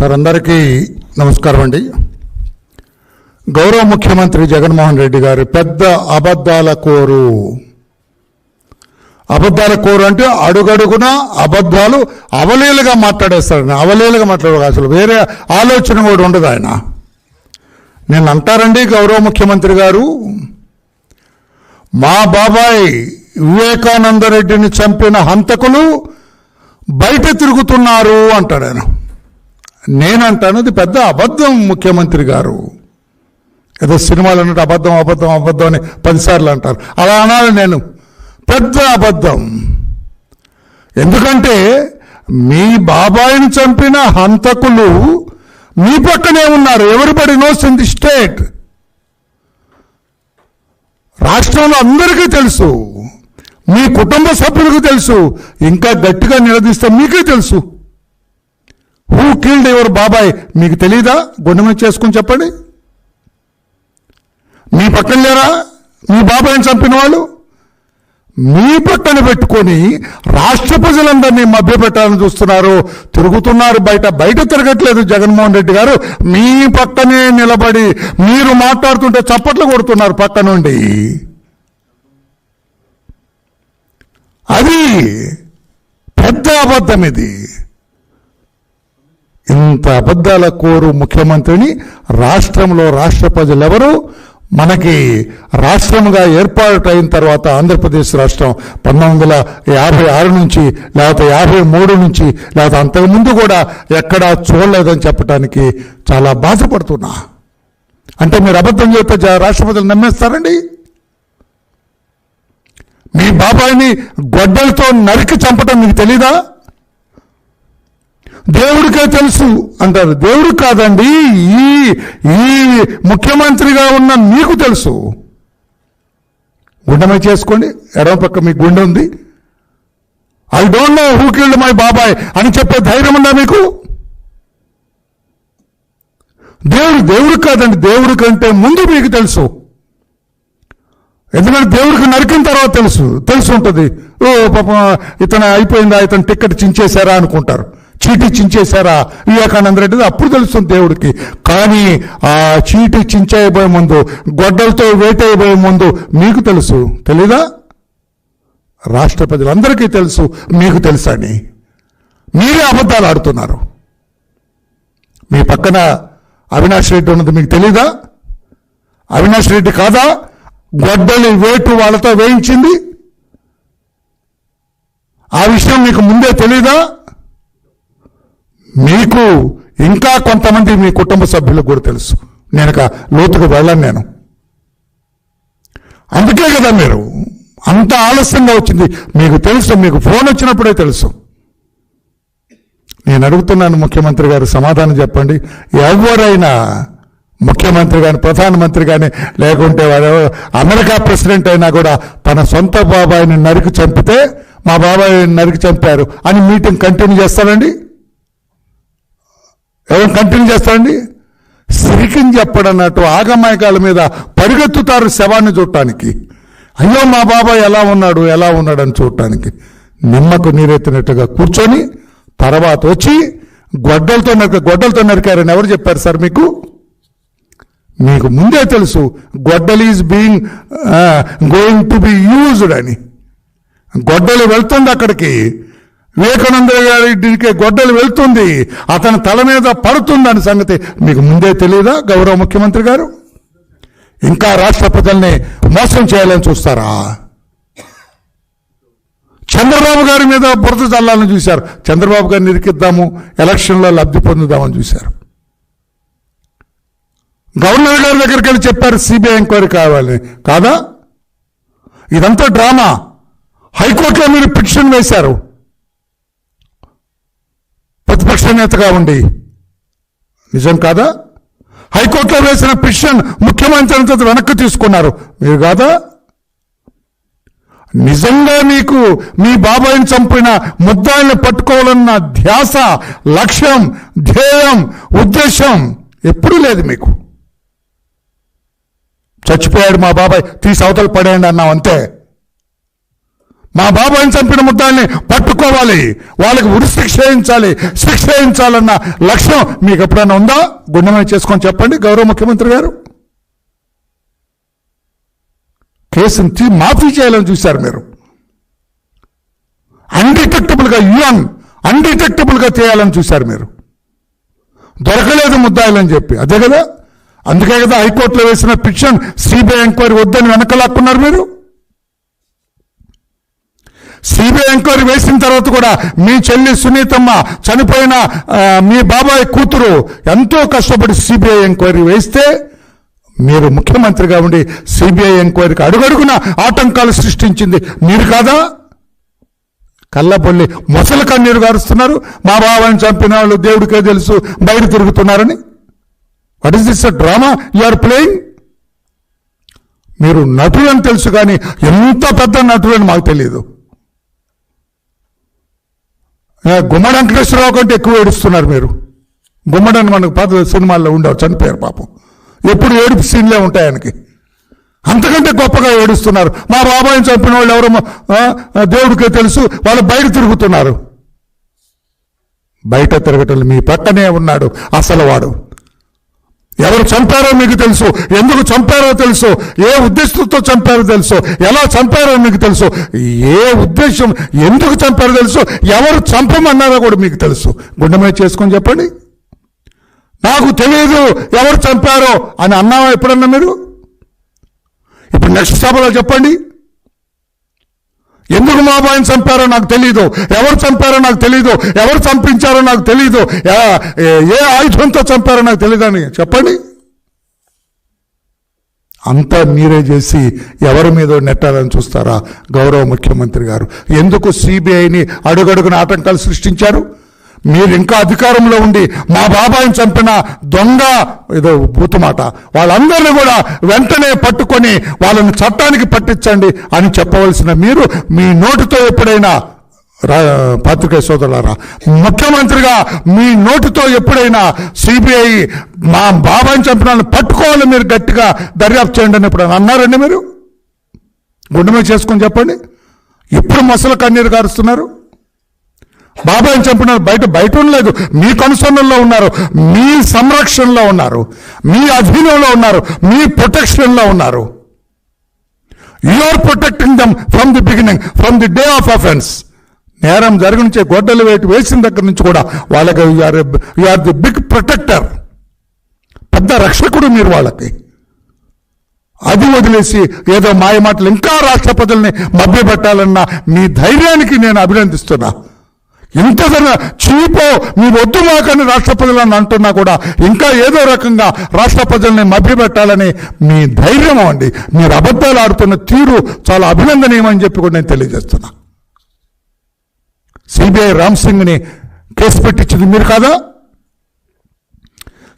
Sir అందరికీ నమస్కారం అండి. గౌరవ ముఖ్యమంత్రి జగన్మోహన్ రెడ్డి గారు పెద్ద అబద్ధాల కోరు. అబద్ధాల కోరు అంటే అడుగడుగున అబద్ధాలు అవలీలుగా మాట్లాడేస్తాడు. అవలీలుగా మాట్లాడు, అసలు వేరే ఆలోచన కూడా ఉండదు ఆయన. నేను అంటారండి గౌరవ ముఖ్యమంత్రి గారు, మా బాబాయ్ వివేకానంద రెడ్డిని చంపిన హంతకులు బయట తిరుగుతున్నారు అంటాడు ఆయన. నేనంటాను అది పెద్ద అబద్ధం ముఖ్యమంత్రి గారు. ఏదో సినిమాలు అన్నట్టు అబద్ధం అబద్ధం అబద్ధం అని 10 సార్లు అంటారు. అలా అనాలి నేను, పెద్ద అబద్ధం. ఎందుకంటే మీ బాబాయిని చంపిన హంతకులు మీ పక్కనే ఉన్నారు. Everybody nose in the state. రాష్ట్రంలో అందరికీ తెలుసు, మీ కుటుంబ సభ్యులకు తెలుసు, ఇంకా గట్టిగా నిలదీస్తే మీకే తెలుసు. హూ కిల్డ్ యువర్ బాబాయ్ మీకు తెలీదా? గుండె మీద చేసుకుని చెప్పండి. మీ పక్కన లేరా మీ బాబాయిని చంపిన వాళ్ళు? మీ పక్కన పెట్టుకొని రాష్ట్ర ప్రజలందరినీ మభ్యపెట్టాలని చూస్తున్నారు, తిరుగుతున్నారు. బయట తిరగట్లేదు జగన్మోహన్ రెడ్డి గారు. మీ పక్కనే నిలబడి మీరు మాట్లాడుతుంటే చప్పట్లు కొడుతున్నారు పక్క నుండి. అది పెద్ద అబద్ధం. ఇది ఇంత అబద్ధాల కోరు ముఖ్యమంత్రిని రాష్ట్రంలో రాష్ట్ర ప్రజలెవరూ, మనకి రాష్ట్రంగా ఏర్పాటు అయిన తర్వాత ఆంధ్రప్రదేశ్ రాష్ట్రం 1956 నుంచి లేకపోతే 53 నుంచి లేకపోతే అంతకుముందు కూడా ఎక్కడా చూడలేదని చెప్పడానికి చాలా బాధపడుతున్నా. అంటే మీరు అబద్ధం చెప్తే రాష్ట్ర ప్రజలు నమ్మేస్తారండి? మీ బాబాయిని గొడ్డలతో నరికి చంపటం మీకు తెలీదా? దేవుడికే తెలుసు అంటారు. దేవుడికి కాదండి, ఈ ముఖ్యమంత్రిగా ఉన్న మీకు తెలుసు. గుండె మీద చేసుకోండి, ఎడమ పక్క మీ గుండె ఉంది. I don't know who killed my బాబాయ్ అని చెప్పే ధైర్యం ఉందా మీకు? దేవుడికి కాదండి, దేవుడి కంటే ముందు మీకు తెలుసు. ఎందుకంటే దేవుడికి నరికిన తర్వాత తెలుసు ఉంటుంది. ఓ పాపం ఇతను అయిపోయిందా, ఇతను టికెట్ చించేశారా అనుకుంటారు, చీటీ చించేశారా వివేకానంద రెడ్డి, అప్పుడు తెలుస్తుంది దేవుడికి. కానీ ఆ చీటీ చించేయబోయే ముందు, గొడ్డలతో వేటైపోయే ముందు మీకు తెలుసు. తెలీదా? రాష్ట్ర ప్రజలందరికీ తెలుసు, మీకు తెలుసని మీరే అబద్ధాలు ఆడుతున్నారు. మీ పక్కన అవినాష్ రెడ్డి ఉన్నది మీకు తెలీదా? అవినాష్ రెడ్డి కాదా గొడ్డలి వేటు వాళ్ళతో వేయించింది? ఆ విషయం మీకు ముందే తెలీదా? మీకు ఇంకా కొంతమంది మీ కుటుంబ సభ్యులకు కూడా తెలుసు. నేను లోతుకు వెళ్ళను నేను. అందుకే కదా మీరు అంత ఆలస్యంగా వచ్చింది. మీకు తెలుసు, మీకు ఫోన్ వచ్చినప్పుడే తెలుసు. నేను అడుగుతున్నాను ముఖ్యమంత్రి గారు, సమాధానం చెప్పండి. ఎవరైనా ముఖ్యమంత్రి కానీ ప్రధానమంత్రి కానీ లేకుంటే వాడు అమెరికా ప్రెసిడెంట్ అయినా కూడా తన సొంత బాబాయిని నరికి చంపితే మా బాబాయిని నరికి చంపారు అని మీటింగ్ కంటిన్యూ చేస్తారండి? ఎవరు కంటిన్యూ చేస్తారండి? సిరికిని చెప్పడన్నట్టు ఆగమాయకాల మీద పరిగెత్తుతారు శవాన్ని చూడటానికి. అయ్యో మా బాబాయ్ ఎలా ఉన్నాడు అని చూడటానికి. నిమ్మకు నీరెత్తినట్టుగా కూర్చొని తర్వాత వచ్చి గొడ్డలతో నరికారని ఎవరు చెప్పారు సార్ మీకు? మీకు ముందే తెలుసు గొడ్డలి is going to be used అని. గొడ్డలి వెళ్తుంది అక్కడికి, వివేకానంద రెడ్డికి గొడ్డలి వెళ్తుంది, అతని తల మీద పడుతుందని సంగతి మీకు ముందే తెలియదా గౌరవ ముఖ్యమంత్రి గారు? ఇంకా రాష్ట్ర ప్రజల్ని మోసం చేయాలని చూస్తారా? చంద్రబాబు గారి మీద బురద చల్లాలని చూశారు. చంద్రబాబు గారిని ఇరికిద్దాము, ఎలక్షన్లో లబ్ధి పొందుదామని చూశారు. గవర్నర్ గారి దగ్గరికి వెళ్ళి చెప్పారు సిబిఐ ఎంక్వైరీ కావాలని. కాదా? ఇదంతా డ్రామా. హైకోర్టులో మీరు పిటిషన్ వేశారు ప్రతిపక్ష నేతగా ఉండి. నిజం కాదా? హైకోర్టులో వేసిన పిటిషన్ ముఖ్యమంత్రి వెనక్కి తీసుకున్నారు. మీరు కాదా? నిజంగా మీకు మీ బాబాయిని చంపిన ముద్దాయిని పట్టుకోవాలన్న ధ్యాస, లక్ష్యం, ధ్యేయం, ఉద్దేశం ఎప్పుడూ లేదు మీకు. చచ్చిపోయాడు మా బాబాయ్, తీసి అవతల పడేయండి అన్నాం అంతే. మా బాబాయిని చంపిన ముద్దాయిల్ని పట్టుకోవాలి, వాళ్ళకి ఉరి శిక్ష వేయించాలన్న లక్ష్యం మీకు ఎప్పుడైనా ఉందా? గుండెమై చేసుకొని చెప్పండి గౌరవ ముఖ్యమంత్రి గారు. కేసుని మాఫీ చేయాలని చూశారు మీరు. అన్డిటెక్టబుల్గా చేయాలని చూశారు మీరు. దొరకలేదు ముద్దాయిలని చెప్పి, అదే కదా, అందుకే కదా హైకోర్టులో వేసిన పిటిషన్ సిబిఐ ఎంక్వైరీ వద్దని వెనకలాక్కున్నారు మీరు. సిబిఐ ఎంక్వైరీ వేసిన తర్వాత కూడా మీ చెల్లి సునీతమ్మ చనిపోయిన మీ బాబాయ్ కూతురు ఎంతో కష్టపడి సిబిఐ ఎంక్వైరీ వేస్తే మీరు ముఖ్యమంత్రిగా ఉండి సిబిఐ ఎంక్వైరీకి అడుగడుగున ఆటంకాలు సృష్టించింది మీరు కాదా? కళ్ళబొల్లి మొసలు కన్నీరు గారుస్తున్నారు. మా బాబాయిని చంపిన వాళ్ళు దేవుడికే తెలుసు బయట తిరుగుతున్నారని. What is this drama you are playing? మీరు నటులని తెలుసు కానీ ఎంత పెద్ద నటులని మాకు తెలియదు. గుమ్మడి వెంకటేశ్వరరావు కంటే ఎక్కువ ఏడుస్తున్నారు మీరు. గుమ్మడని మనకు పాత సినిమాల్లో ఉండవు, చనిపోయారు పాపం. ఎప్పుడు ఏడుపు సీన్లే ఉంటాయి ఆయనకి. అంతకంటే గొప్పగా ఏడుస్తున్నారు. మా బాబాయిని చంపిన వాళ్ళు ఎవరో దేవుడికే తెలుసు, వాళ్ళు బయట తిరుగుతున్నారు. బయట తిరగటం మీ పక్కనే ఉన్నాడు అసలు వాడు. ఎవరు చంపారో మీకు తెలుసు, ఎందుకు చంపారో తెలుసు, ఏ ఉద్దేశంతో చంపారో తెలుసు, ఎలా చంపారో మీకు తెలుసు, ఏ ఉద్దేశం ఎందుకు చంపారో తెలుసు, ఎవరు చంపమన్నారో కూడా మీకు తెలుసు. గుండె మీద చేసుకొని చెప్పండి. నాకు తెలియదు ఎవరు చంపారో అని అన్నావా ఎప్పుడన్నా మీరు? ఇప్పుడు నెక్స్ట్ సభలో చెప్పండి, ఎందుకు మా బాబాయిని చంపారో నాకు తెలీదు, ఎవరు చంపారో నాకు తెలీదు, ఎవరు చంపించారో నాకు తెలీదు, ఏ ఆయుధంతో చంపారో నాకు తెలీదు అని చెప్పండి. అంతా మీరే చేసి ఎవరి మీద నెట్టాలని చూస్తారా గౌరవ ముఖ్యమంత్రి గారు? ఎందుకు సిబిఐని అడుగడుగున ఆటంకాలు సృష్టించారు? మీరు ఇంకా అధికారంలో ఉండి మా బాబాయిని చంపిన దొంగ ఏదో బూతుమాట వాళ్ళందరినీ కూడా వెంటనే పట్టుకొని వాళ్ళని చట్టానికి పట్టించండి అని చెప్పవలసిన మీరు మీ నోటితో ఎప్పుడైనా, పాత్రికేయ సోదరులారా, ముఖ్యమంత్రిగా మీ నోటితో ఎప్పుడైనా సిబిఐ మా బాబాయిని చంపిన వాళ్ళని పట్టుకోవాలి, మీరు గట్టిగా దర్యాప్తు చేయండి అని ఎప్పుడైనా అన్నారండి మీరు? గుండె మీద చేసుకొని చెప్పండి. ఇప్పుడు మొసలు కన్నీరు గారుస్తున్నారు. బాబాయిని చంపిన బయట ఉండలేదు, మీ కనుసన్నల్లో ఉన్నారు, మీ సంరక్షణలో ఉన్నారు, మీ అధీనంలో ఉన్నారు, మీ ప్రొటెక్షన్లో ఉన్నారు. You are protecting them from the beginning, from the day of offence. నేరం జరిగించే గొడ్డలు వేసిన దగ్గర నుంచి కూడా వాళ్ళకి you are the big protector, పెద్ద రక్షకుడు మీరు వాళ్ళకి. అది వదిలేసి ఏదో మాయమాటలు ఇంకా రాష్ట్ర ప్రజల్ని మభ్యపెట్టాలన్న మీ ధైర్యానికి నేను అభినందిస్తున్నా. ఇంతదన్నా చీపో మీ వద్దు మాకని రాష్ట్ర ప్రజలను అంటున్నా కూడా ఇంకా ఏదో రకంగా రాష్ట్ర ప్రజల్ని మభ్యపెట్టాలని మీ ధైర్యం అండి. మీరు అబద్ధాలు ఆడుతున్న తీరు చాలా అభినందనీయమని చెప్పి కూడా నేను తెలియజేస్తున్నా. సిబిఐ రామ్ సింగ్ని కేసు పెట్టించింది మీరు కాదా?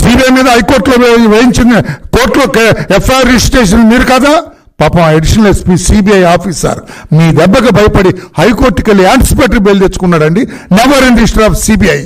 సిబిఐ మీద హైకోర్టులో వేయించింది, కోర్టులో ఎఫ్ఐఆర్ రిజిస్ట్రేషన్ మీరు కాదా? పాపం అడిషనల్ ఎస్పీ సిబిఐ ఆఫీసర్ మీ దెబ్బకి భయపడి హైకోర్టుకి వెళ్ళి యాంటిసిపేటరీ బెయిల్ తెచ్చుకున్నాడండి. Never in history of CBI.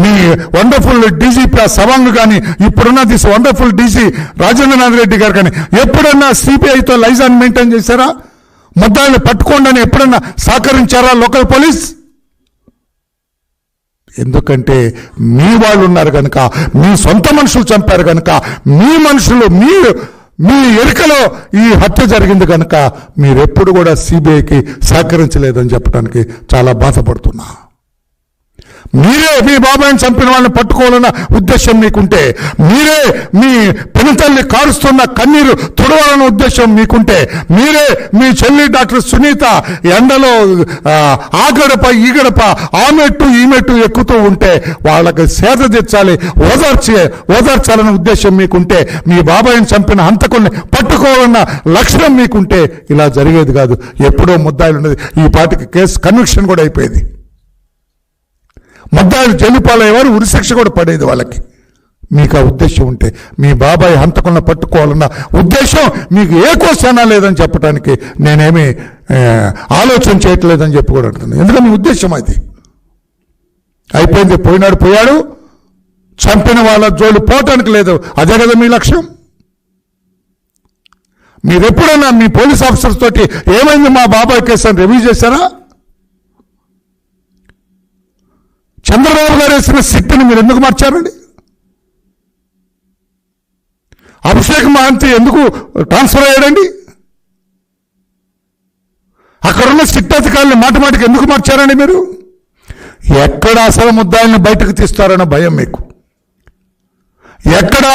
మీ వండర్ఫుల్ డీజీపీ సవాంగ్ కానీ, ఇప్పుడున్న this wonderful DG Rajendranath Reddy garu కానీ ఎప్పుడన్నా సిబిఐతో లైజాన్ మెయింటైన్ చేశారా? ముద్దాయిని పట్టుకోండి అని ఎప్పుడన్నా సహకరించారా లోకల్ పోలీస్? ఎందుకంటే మీ వాళ్ళు ఉన్నారు కనుక, మీ సొంత మనుషులు చంపారు కనుక, మీ మనుషులు మీ ఎరుకలో ఈ హత్య జరిగింది కనుక మీరెప్పుడు కూడా సిబిఐకి సహకరించలేదని చెప్పడానికి చాలా బాధపడుతున్నా. మీరే మీ బాబాయిని చంపిన వాళ్ళని పట్టుకోవాలన్న ఉద్దేశం మీకుంటే, మీరే మీ పెనుతల్లి కారుస్తున్న కన్నీరు తుడవాలన్న ఉద్దేశం మీకుంటే, మీరే మీ చెల్లి డాక్టర్ సునీత ఎండలో ఆ గడప ఈ గడప ఆ మెట్టు ఈ మెట్టు ఎక్కుతూ ఉంటే వాళ్ళకి సేద తీర్చాలి, ఓదార్చాలన్న ఉద్దేశం మీకుంటే, మీ బాబాయిని చంపిన హంతకుల్ని పట్టుకోవాలన్న లక్ష్యం మీకుంటే ఇలా జరిగేది కాదు. ఎప్పుడో ముద్దాయిలు ఉన్నది, ఈ పాటికి కేసు కన్విక్షన్ కూడా అయిపోయేది. ముద్దాయిలు జైలుపాలయ్యేవారు, ఉరిశిక్ష కూడా పడేది వాళ్ళకి. మీకు ఆ ఉద్దేశం ఉంటే, మీ బాబాయ్ హంతకులను పట్టుకోవాలన్న ఉద్దేశం మీకు ఏ కోసైనా లేదని చెప్పడానికి నేనేమి ఆలోచన చేయట్లేదని చెప్పి కూడా అంటున్నాను. ఎందుకంటే మీ ఉద్దేశం అది అయిపోయింది. పోయాడు, చంపిన వాళ్ళ జోలు పోవటానికి లేదు. అదే కదా మీ లక్ష్యం. మీరు ఎప్పుడైనా మీ పోలీస్ ఆఫీసర్స్ తోటి ఏమైంది మా బాబాయ్ కేసు అని రివ్యూ చేశారా? చంద్రబాబు గారు వేసిన సిట్ని మీరు ఎందుకు మార్చారండి? అభిషేక్ మహంతి ఎందుకు ట్రాన్స్ఫర్ అయ్యాడండి? అక్కడున్న సిట్ అధికారులు మాటికి ఎందుకు మార్చారండి మీరు? ఎక్కడ అసలు ముద్దాయిల్ని బయటకు తీస్తారన్న భయం మీకు. ఎక్కడ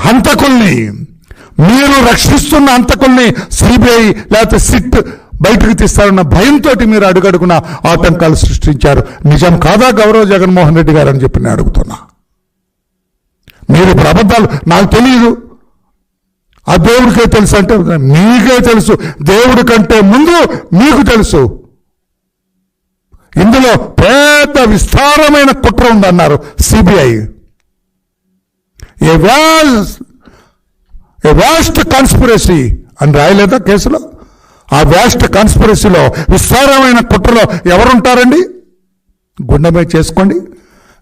హంతకుల్ని, మీరు రక్షిస్తున్న హంతకుల్ని సిబిఐ లేకపోతే సిట్ బయటకు తీస్తారన్న భయంతో మీరు అడుగడుగున ఆటంకాలు సృష్టించారు. నిజం కాదా గౌరవ జగన్మోహన్ రెడ్డి గారు అని చెప్పి నేను అడుగుతున్నా. మీరు ఇప్పుడు అబద్ధాలు నాకు తెలియదు, ఆ దేవుడికే తెలుసు అంటే మీకే తెలుసు, దేవుడి కంటే ముందు మీకు తెలుసు. ఇందులో పెద్ద విస్తారమైన కుట్ర ఉందన్నారు సిబిఐ. ఏ వ్యాస్ట్ కాన్స్పిరసీ అని రాయలేదా కేసులో? ఆ వ్యాస్ట్ కాన్స్పిరసీలో విస్తారమైన కుట్రలో ఎవరుంటారండి? గుండెమే చేసుకోండి.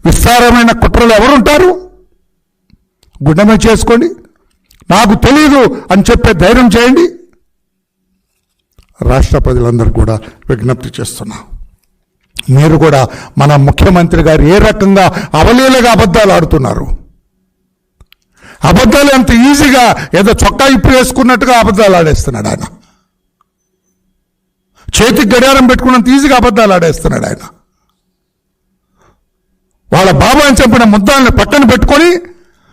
విస్తారమైన కుట్రలో ఎవరుంటారు? గుండెమే చేసుకోండి. నాకు తెలియదు అని చెప్పే ధైర్యం చేయండి. రాష్ట్ర ప్రజలందరూ కూడా విజ్ఞప్తి చేస్తున్నా, మీరు కూడా మన ముఖ్యమంత్రి గారు ఏ రకంగా అవలీలగా అబద్ధాలు ఆడుతున్నారు. అబద్ధాలు అంత ఈజీగా ఏదో చొక్కా ఇప్పు వేసుకున్నట్టుగా అబద్ధాలు ఆడేస్తున్నాడు ఆయన. చేతికి గడియారం పెట్టుకున్నంత ఈజీగా అబద్ధాలు ఆడేస్తున్నాడు ఆయన. వాళ్ళ బాబాని చంపిన ముద్దాలను పక్కన పెట్టుకొని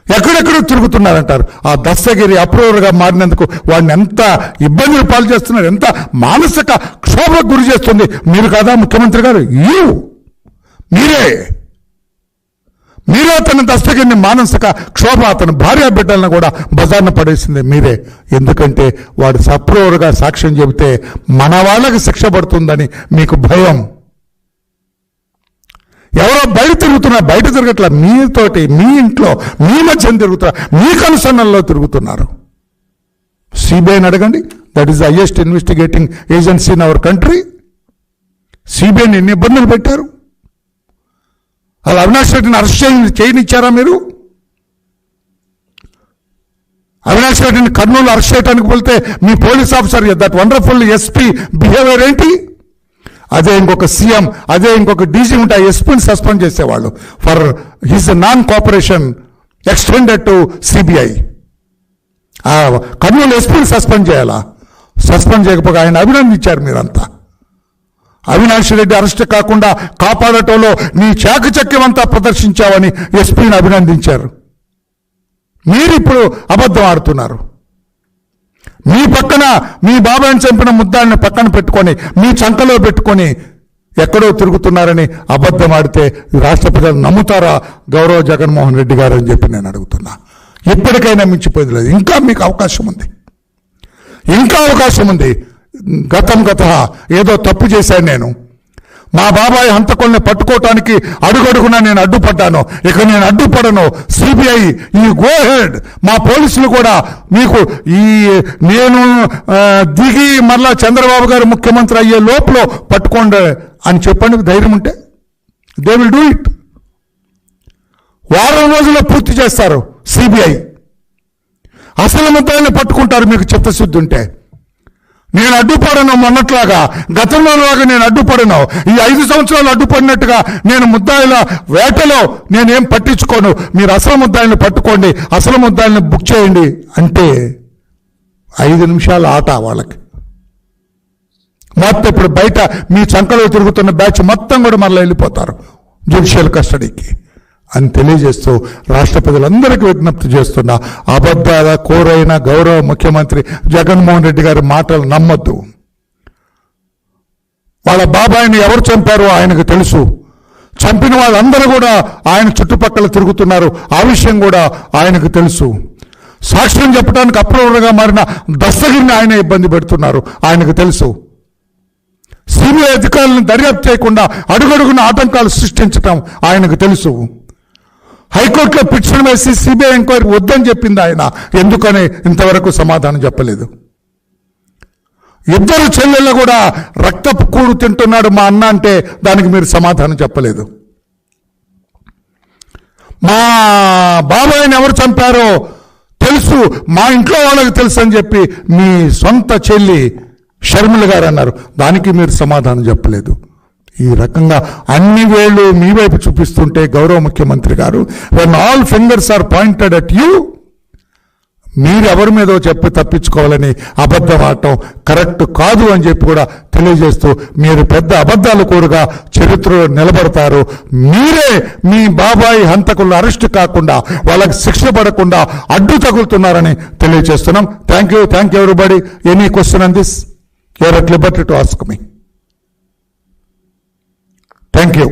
ఎక్కడెక్కడో తిరుగుతున్నారంటారు. ఆ దస్తగిరి అప్రూవర్గా మారినందుకు వాడిని ఎంత ఇబ్బందులు పాలు చేస్తున్నారు, ఎంత మానసిక క్షోభకు గురి చేస్తుంది. మీరు కాదా ముఖ్యమంత్రి గారు? మీరే అతని దస్తగిరిని మానసిక క్షోభ, అతని భార్య బిడ్డలను కూడా బజార్న పడేసింది మీరే. ఎందుకంటే వాడు సప్రూవర్గా సాక్ష్యం చెబితే మన వాళ్ళకి శిక్ష పడుతుందని మీకు భయం. ఎవరో బయట తిరుగుతున్నారు, బయట తిరగట్లా, మీతోటి మీ ఇంట్లో మీ మధ్యన తిరుగుతున్నారు, మీ కనుసన్నల్లో తిరుగుతున్నారు. సిబిఐని అడగండి, that is the highest investigating agency in our country. సిబిఐని ఎన్ని ఇబ్బందులు పెట్టారు. అలా అవినాష్ రెడ్డిని అరెస్ట్ చేయనిచ్చారా మీరు? అవినాష్ రెడ్డిని కర్నూలు అరెస్ట్ చేయడానికి వెళ్తే మీ police officer that wonderful SP behaviour ఏంటి? అదే ఇంకొక సీఎం, అదే ఇంకొక డీజీ ఉంటే ఆ ఎస్పీని సస్పెండ్ చేసేవాళ్ళు for his non cooperation extended to CBI. ఆ కర్నూలు ఎస్పీని సస్పెండ్ చేయాలా? సస్పెండ్ చేయకపోతే ఆయన అభినందించారు మీరంతా. అవినాష్ రెడ్డి అరెస్ట్ కాకుండా కాపాడటంలో నీ చాకచక్యమంతా ప్రదర్శించావని ఎస్పీని అభినందించారు. మీరు ఇప్పుడు అబద్ధం ఆడుతున్నారు. మీ పక్కన మీ బాబాయిని చంపిన ముద్దాన్ని పక్కన పెట్టుకొని మీ చంకలో పెట్టుకొని ఎక్కడో తిరుగుతున్నారని అబద్ధం ఆడితే రాష్ట్ర ప్రజలు నమ్ముతారా గౌరవ జగన్మోహన్ రెడ్డి గారు అని చెప్పి నేను అడుగుతున్నా. ఇప్పటికైనా మించిపోయింది లేదు, ఇంకా మీకు అవకాశం ఉంది, ఇంకా అవకాశం ఉంది. గత ఏదో తప్పు చేశాను నేను, మా బాబాయ్ హంతకుల్ని పట్టుకోవటానికి అడుగడుగునా నేను అడ్డుపడ్డాను, ఇక నేను అడ్డుపడను. సిబిఐ ఈ గో హెడ్, మా పోలీసులు కూడా మీకు నేను దిగి మరలా చంద్రబాబు గారు ముఖ్యమంత్రి అయ్యే లోపల పట్టుకోండి అని చెప్పండి. ధైర్యం ఉంటే దే విల్ డూ ఇట్. వారం రోజుల్లో పూర్తి చేస్తారు సిబిఐ. అసలు ముద్దాయిల్ని పట్టుకుంటారు మీకు చిత్తశుద్ధి ఉంటే. నేను అడ్డుపడను, మొన్నట్లాగా గతంలోలాగా నేను అడ్డుపడను. ఈ 5 సంవత్సరాలు అడ్డుపడినట్టుగా నేను ముద్దాయిల వేటలో నేనేం పట్టించుకోను. మీరు అసలు ముద్దాయిల్ని పట్టుకోండి, అసలు ముద్దాయిల్ని బుక్ చేయండి అంటే 5 నిమిషాల ఆట వాళ్ళకి. మొత్తం ఇప్పుడు బయట మీ చంకలో తిరుగుతున్న బ్యాచ్ మొత్తం కూడా మరలా వెళ్ళిపోతారు జ్యుడిషియల్ కస్టడీకి అని తెలియజేస్తూ రాష్ట్ర ప్రజలందరికీ విజ్ఞప్తి చేస్తున్నా, అబద్ధాల కోరైన గౌరవ ముఖ్యమంత్రి జగన్మోహన్ రెడ్డి గారి మాటలు నమ్మొద్దు. వాళ్ళ బాబాయిని ఎవరు చంపారో ఆయనకు తెలుసు. చంపిన వాళ్ళందరూ కూడా ఆయన చుట్టుపక్కల తిరుగుతున్నారు, ఆ విషయం కూడా ఆయనకు తెలుసు. సాక్ష్యం చెప్పడానికి అప్రూవర్గా మారిన దస్తగిరిని ఆయన ఇబ్బంది పెడుతున్నారు, ఆయనకు తెలుసు. సిబిఐ అధికారులను దర్యాప్తు చేయకుండా అడుగడుగున ఆటంకాలు సృష్టించడం ఆయనకు తెలుసు. హైకోర్టులో పిటిషన్ వేసి సిబిఐ ఎంక్వైరీ వద్దని చెప్పింది ఆయన, ఎందుకని ఇంతవరకు సమాధానం చెప్పలేదు. ఇద్దరు చెల్లెళ్ళు కూడా రక్తపు కూడు తింటున్నాడు మా అన్న అంటే దానికి మీరు సమాధానం చెప్పలేదు. మా బాబాయిని ఎవరు చంపారో తెలుసు, మా ఇంట్లో వాళ్ళకి తెలుసు అని చెప్పి మీ సొంత చెల్లి షర్మిల గారు అన్నారు. దానికి మీరు సమాధానం చెప్పలేదు. ఈ రకంగా అన్ని వేళ్ళు మీ వైపు చూపిస్తుంటే గౌరవ ముఖ్యమంత్రి గారు, when all fingers are pointed at you, మీరు ఎవరి మీదో చెప్పి తప్పించుకోవాలని అబద్ధం ఆడటం కరెక్ట్ కాదు అని చెప్పి కూడా తెలియజేస్తూ, మీరు పెద్ద అబద్ధాలు కూడగా చరిత్రలో నిలబడతారు. మీరే మీ బాబాయి హంతకులను అరెస్ట్ కాకుండా, వాళ్ళకి శిక్ష పడకుండా అడ్డు తగులుతున్నారని తెలియజేస్తున్నాం. Thank you everybody. Any question on this? You're at liberty to ask me. Thank you.